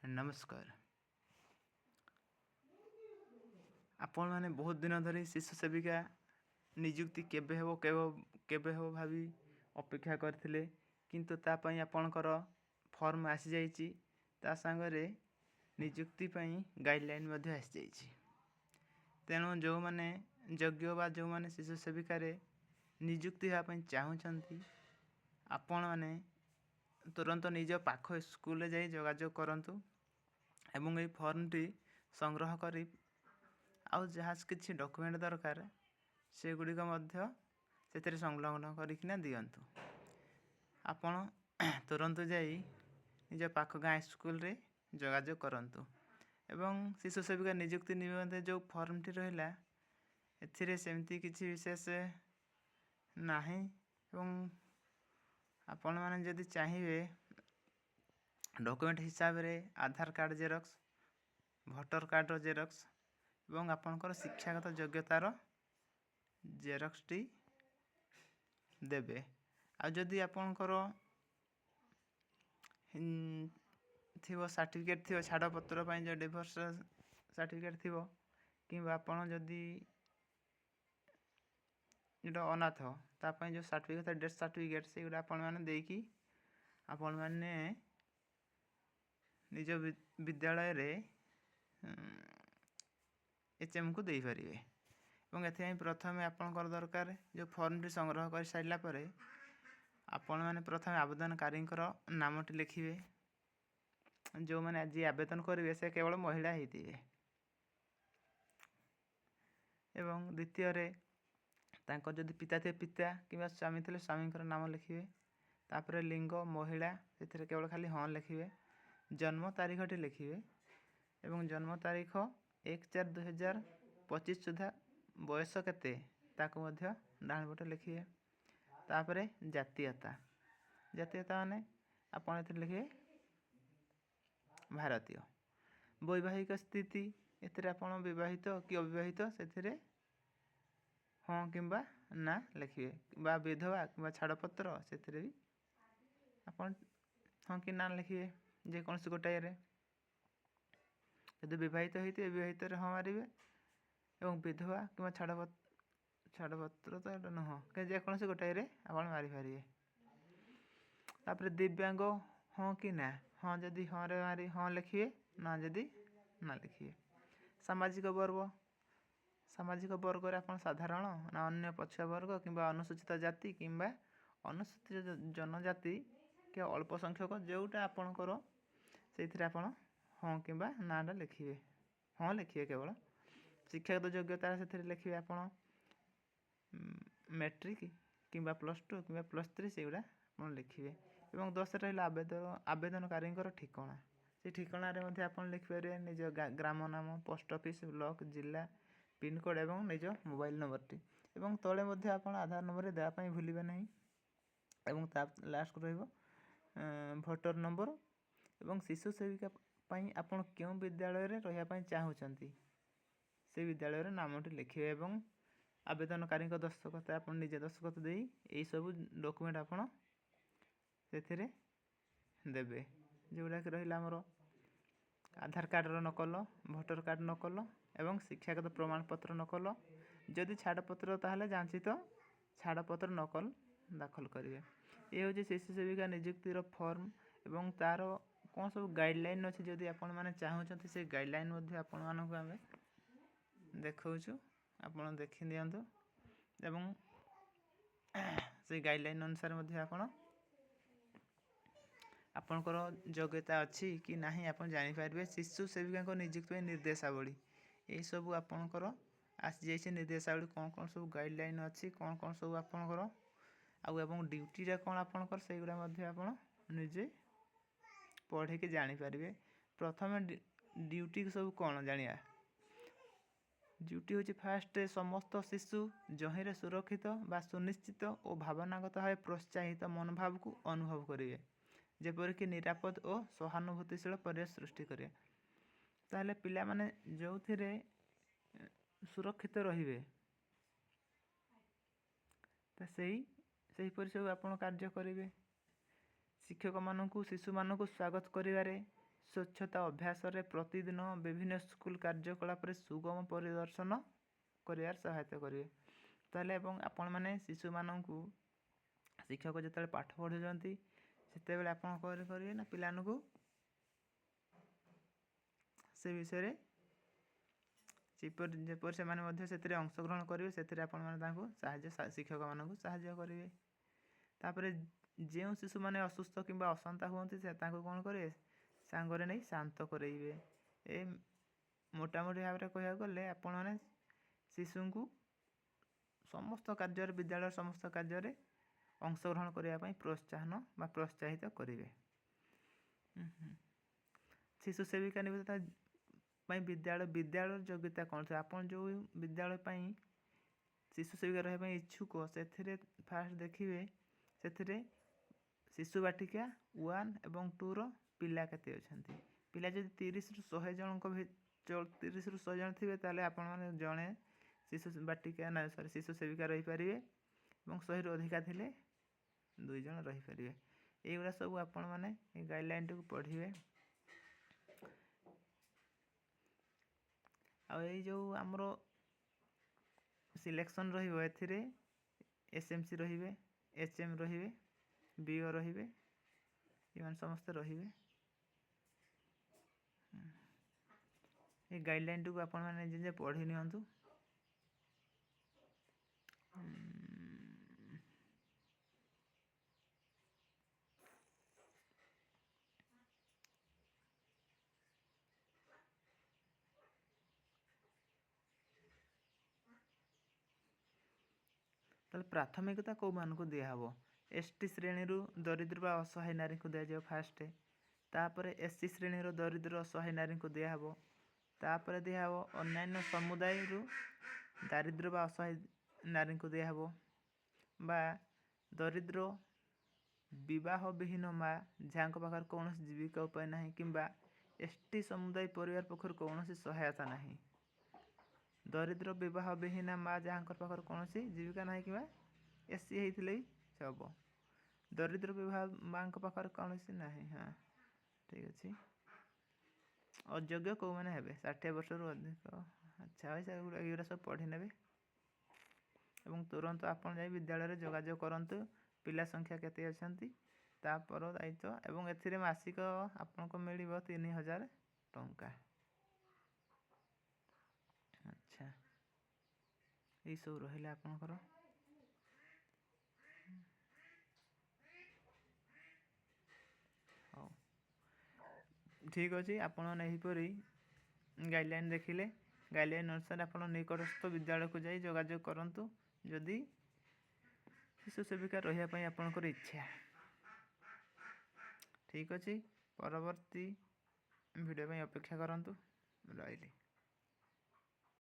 नमस्कार। आपण मैंने बहुत दिन धरी शिशु सेविका नियुक्ति केबे हो भावी अपेक्षा करथिले, किंतु तापाई आपणकर फॉर्म आसी जाइछि। ता संगरे नियुक्ति पई गाइडलाइन मध्ये आसी जाइछि। तेणु जो माने योग्य बा जो माने शिशु सेविका रे नियुक्ति हेबा पई चाहुचंती, आपण माने तुरंत निज पाख स्कूल रे जाई जोगाजोग करंतु एवं एई फॉर्म टी संग्रह करी आउ जहाँ किसी डॉक्यूमेंट दरकार से गुड़िक मध्य से संलग्न करकिना दियंतु। आपण तुरंत जाई निज पाख गाँ स्कूल रे जोगाजोग करंतु एवं शिशु सेविका नियुक्ति निमंते जो फॉर्म टी रहिला एथिरे सेमती किछि विशेष नाही। एवं आपण माने जदि चाहिए डॉक्यूमेंट हिसाब रे आधार कार्ड जेरक्स, भोटर कार्ड रो जेरक्स एवं आपणकर शिक्षागत योग्यतार जेरक्स टी देबे। आ जदि आपणकर थिवो सर्टिफिकेट थिवो छाड़पत्र पई जो डिवोर्स सर्टिफिकेट थिवो किंबा आपण जदि जो अनाथ ता पई जो सर्टिफिकेट डेथ सर्टिफिकेट से गुडा आपण माने देकी आपण माने निज विद्यालय रे एचएम को दे पारिबे। एवं एथि प्रथमे आपणकर दरकार जो फॉर्म टी संग्रह कर साइला परे आपण माने प्रथमे आवेदनकारी नामटी लिखिबे। जो माने आज आवेदन करिवे से केवल महिला हेतिबे। एवं द्वितीय रे तांको जदि पिता थे पिता किंबा स्वामी थे स्वामी नाम लिखिबे। तापरे लिंग महिला से केवल खाली हाँ लिखिबे। जन्म तारीख टी लिखिबे एवं जन्म तारीख 1/4/2025 सुधा बयस केते ताको मध्य डाण पटे लिखिए। तापरे जातीयता माने आपण एथे लिखिए भारतीय। वैवाहिक स्थिति एथिरे आपण विवाहित कि अविवाहित सेथिरे हाँ किंबा ना लिखिए। बा विधवा किंबा छाड़पत्र सेथिरे भी आपण हाँ कि ना लिखिए। जे कौन सी गोटाए रे यदि विवाहित होइते विवाहित रे हाँ मारिबे एवं विधवा किंबा छाड़पत्र तो एटा नुह के जे कौन सी गोटाए रे आपण मारि पारिबे। तापरे दिव्यांग हाँ कि ना, हाँ जदि हाँ रे मारि हाँ लिखिए, ना जदि ना लिखिए। सामाजिक वर्ग रे आपण साधारण ना अन्य पछुआ वर्ग किंबा अनुसूचित जाति किंबा अनुसूचित जनजाति के अल्प संख्यक जोटा आपणकर सेथिरे आपण हाँ किंबा नाटा लिखिए। हाँ लिखिए केवल। शिक्षागत योग्यता से लिखिए आपण मैट्रिक किंबा +2 किंबा +3 से गुड़ा आपण लिखिए। एवं 10 रहिला आवेदनकारी ठिकाना से ठिकाना रे मध्ये आपण लिखिपारे निज ग्राम नाम, पोस्ट ऑफिस, ब्लॉक, जिला, पिन कोड एवं निज मोबाइल नंबर टी एवं तळे मध्ये आपण आधार नंबर देवा पई भूलिबे नहीं। एवं ता लास्ट रहिबो भोटर नंबर एवं शिशु सेविका पई आपण केउ विद्यालय रे रहिया पई चाहुचंती से विद्यालय रे नामटी लिखिबे एवं आवेदनकारी दस्तखत आपण निजे दस्तखत देई एई सब डॉक्यूमेंट आपण सेथिरे देबे। जोड़ा कि रहिला हमर आधार कार्ड रो नकल, भोटर कार्ड नकल एवं शिक्षागत प्रमाणपत्र नकल। जदि छाड़पत्र ताहले जांचित छाड़पत्र नकल दाखल करिवे। ए होजे शिशु सेविका नियुक्ति रो फॉर्म एवं तार कौन सब गाइडलाइन अच्छे जदि आपण माने चाहुचंती से गाइडलाइन मध्ये आपण मानक आमे देखौछु। आपण देखि दियंतु एवं से गाइडलाइन अनुसार मध्ये आपणकर योग्यता अच्छी कि नहीं आपण जानि पारिबे। शिशु सेविका नियुक्ति निर्देशावली यही सब आपणकर आसी जाइए। निर्देशावली कौन कौन सब गाइडलाइन अच्छी कौन कौन सब आपणकर आउ एवं ड्यूटी कौन आपणकर से गुड़ा मध्ये आपण निजे पढ़े के जानि पारिबे। प्रथम ड्यूटी सब कौन जानिया। ड्यूटी होची फास्ट समस्त शिशु जहिरे सुरक्षित बा सुनिश्चित और भावनागत भाव प्रोत्साहित मनोभाव को अनुभव करेंगे जेपरिक निरापद और सहानुभूतिशील परिवेश सृष्टि करें। ताहले पिला माने जो थिरे सुरक्षित रहिबे ता सही परिसर आपण कार्य करेंगे। शिक्षक मानू शिशु मानू स्वागत करिवारे ସ୍ୱଚ୍ଛତା ଅଭ୍ୟାସରେ ପ୍ରତିଦିନ ବିଭିନ୍ନ ସ୍କୁଲ କାର୍ଯ୍ୟକଳାପରେ ସୁଗମ ପରିଦର୍ଶନ କରିବାରେ ସହାୟତା କରିବେ। ତାହେଲେ ଏବଂ ଆପଣମାନେ ଶିଶୁମାନଙ୍କୁ ଶିକ୍ଷକ ଯେତେବେଳେ ପାଠ ପଢ଼ୁଛନ୍ତି ସେତେବେଳେ ଆପଣ କ'ଣ କରିବେ ନା ପିଲାମାନଙ୍କୁ ସେ ବିଷୟରେ ଯେପରି ସେମାନେ ମଧ୍ୟ ସେଥିରେ ଅଂଶଗ୍ରହଣ କରିବେ ସେଥିରେ ଆପଣମାନେ ତାଙ୍କୁ ଶିକ୍ଷକମାନଙ୍କୁ ସାହାଯ୍ୟ କରିବେ। ତାପରେ ଯେଉଁ ଶିଶୁମାନେ ଅସୁସ୍ଥ କିମ୍ବା ଅଶାନ୍ତ ହୁଅନ୍ତି ତାଙ୍କୁ କ'ଣ କରିବେ ସାଙ୍ଗରେ ନେଇ ଶାନ୍ତ କରାଇବେ। ଏ ମୋଟାମୋଟି ଭାବରେ କହିବାକୁ ଗଲେ ଆପଣମାନେ ଶିଶୁଙ୍କୁ ସମସ୍ତ କାର୍ଯ୍ୟରେ ବିଦ୍ୟାଳୟର ସମସ୍ତ କାର୍ଯ୍ୟରେ ଅଂଶଗ୍ରହଣ କରିବା ପାଇଁ ପ୍ରୋତ୍ସାହନ ବା ପ୍ରୋତ୍ସାହିତ କରିବେ। ଶିଶୁ ସେବିକା ନିଯୁକ୍ତି ପାଇଁ ବିଦ୍ୟାଳୟର ଯୋଗ୍ୟତା କ'ଣ ଥିବ? ଆପଣ ଯେଉଁ ବିଦ୍ୟାଳୟ ପାଇଁ ଶିଶୁ ସେବିକା ରହିବା ପାଇଁ ଇଚ୍ଛୁକ ସେଥିରେ ଫାଷ୍ଟ ଦେଖିବେ ସେଥିରେ ଶିଶୁ ବାଟିକା 1 ଏବଂ 2ର ପିଲା କେତେ ଅଛନ୍ତି। ପିଲା ଯଦି 30ରୁ 100 ଜଣଙ୍କ 30ରୁ 100 ଜଣ ଥିବେ ତାହେଲେ ଆପଣମାନେ ଜଣେ ଶିଶୁ ସେବିକା ରହିପାରିବେ ଏବଂ 100ରୁ ଅଧିକା ଥିଲେ 2 ଜଣ ରହିପାରିବେ। ଏଇଗୁଡ଼ା ସବୁ ଆପଣମାନେ ଏ ଗାଇଡ଼ଲାଇନଟିକୁ ପଢ଼ିବେ। ଆଉ ଏଇ ଯେଉଁ ଆମର ସିଲେକ୍ସନ୍ ରହିବ ଏଥିରେ SMC ରହିବେ, HM ରହିବେ, BO ରହିବେ, ଏମାନେ ସମସ୍ତେ ରହିବେ। ଏ ଗାଇଡ଼ଲାଇନଟିକୁ ଆପଣମାନେ ନିଜେ ପଢ଼ି ନିଅନ୍ତୁ। ତାହେଲେ ପ୍ରାଥମିକତା କେଉଁମାନଙ୍କୁ ଦିଆହେବ? ST ଶ୍ରେଣୀରୁ ଦରିଦ୍ର ବା ଅସହାୟ ନାରୀଙ୍କୁ ଦିଆଯିବ ଫାଷ୍ଟ। ତାପରେ SC ଶ୍ରେଣୀର ଦରିଦ୍ର ଅସହାୟ ନାରୀଙ୍କୁ ଦିଆହେବ। ତାପରେ ଦିଆହେବ ଅନ୍ୟାନ୍ୟ ସମୁଦାୟରୁ ଦାରିଦ୍ର୍ୟ ବା ଅସହାୟ ନାରୀଙ୍କୁ ଦିଆହେବ। ବା ଦରିଦ୍ର ବିବାହ ବିହୀନ ମା ଯାହାଙ୍କ ପାଖରେ କୌଣସି ଜୀବିକା ଉପାୟ ନାହିଁ କିମ୍ବା ST ସମୁଦାୟ ପରିବାର ପକ୍ଷରୁ କୌଣସି ସହାୟତା ନାହିଁ। ଦରିଦ୍ର ବିବାହ ବିହୀନା ମା ଯାହାଙ୍କ ପାଖରେ କୌଣସି ଜୀବିକା ନାହିଁ କିମ୍ବା SC ହେଇଥିଲେ ବି ହେବ। ଦରିଦ୍ର ବିବାହ ମାଙ୍କ ପାଖରେ କୌଣସି ନାହିଁ। ହଁ ଠିକ୍ ଅଛି। ଅଯୋଗ୍ୟ କେଉଁମାନେ ହେବେ? 60 ବର୍ଷରୁ ଅଧିକ। ଆଚ୍ଛା ଏଗୁଡ଼ା ସବୁ ପଢ଼ି ନେବେ ଏବଂ ତୁରନ୍ତ ଆପଣ ଯାଇ ବିଦ୍ୟାଳୟରେ ଯୋଗାଯୋଗ କରନ୍ତୁ। ପିଲା ସଂଖ୍ୟା କେତେ ଅଛନ୍ତି ତାପର ଦାୟିତ୍ୱ ଏବଂ ଏଥିରେ ମାସିକ ଆପଣଙ୍କୁ ମିଳିବ 3000 ଟଙ୍କା। ଆଚ୍ଛା ଏଇସବୁ ରହିଲା ଆପଣଙ୍କର। ହଉ ଠିକ୍ ଅଛି। ଆପଣମାନେ ଏହିପରି ଗାଇଡ଼ଲାଇନ୍ ଦେଖିଲେ ଗାଇଡ଼ଲାଇନ୍ ଅନୁସାରେ ଆପଣ ନିକଟସ୍ଥ ବିଦ୍ୟାଳୟକୁ ଯାଇ ଯୋଗାଯୋଗ କରନ୍ତୁ ଯଦି ଶିଶୁ ସେବିକା ରହିବା ପାଇଁ ଆପଣଙ୍କର ଇଚ୍ଛା। ଠିକ୍ ଅଛି। ପରବର୍ତ୍ତୀ ଭିଡ଼ିଓ ପାଇଁ ଅପେକ୍ଷା କରନ୍ତୁ। ରହିଲି।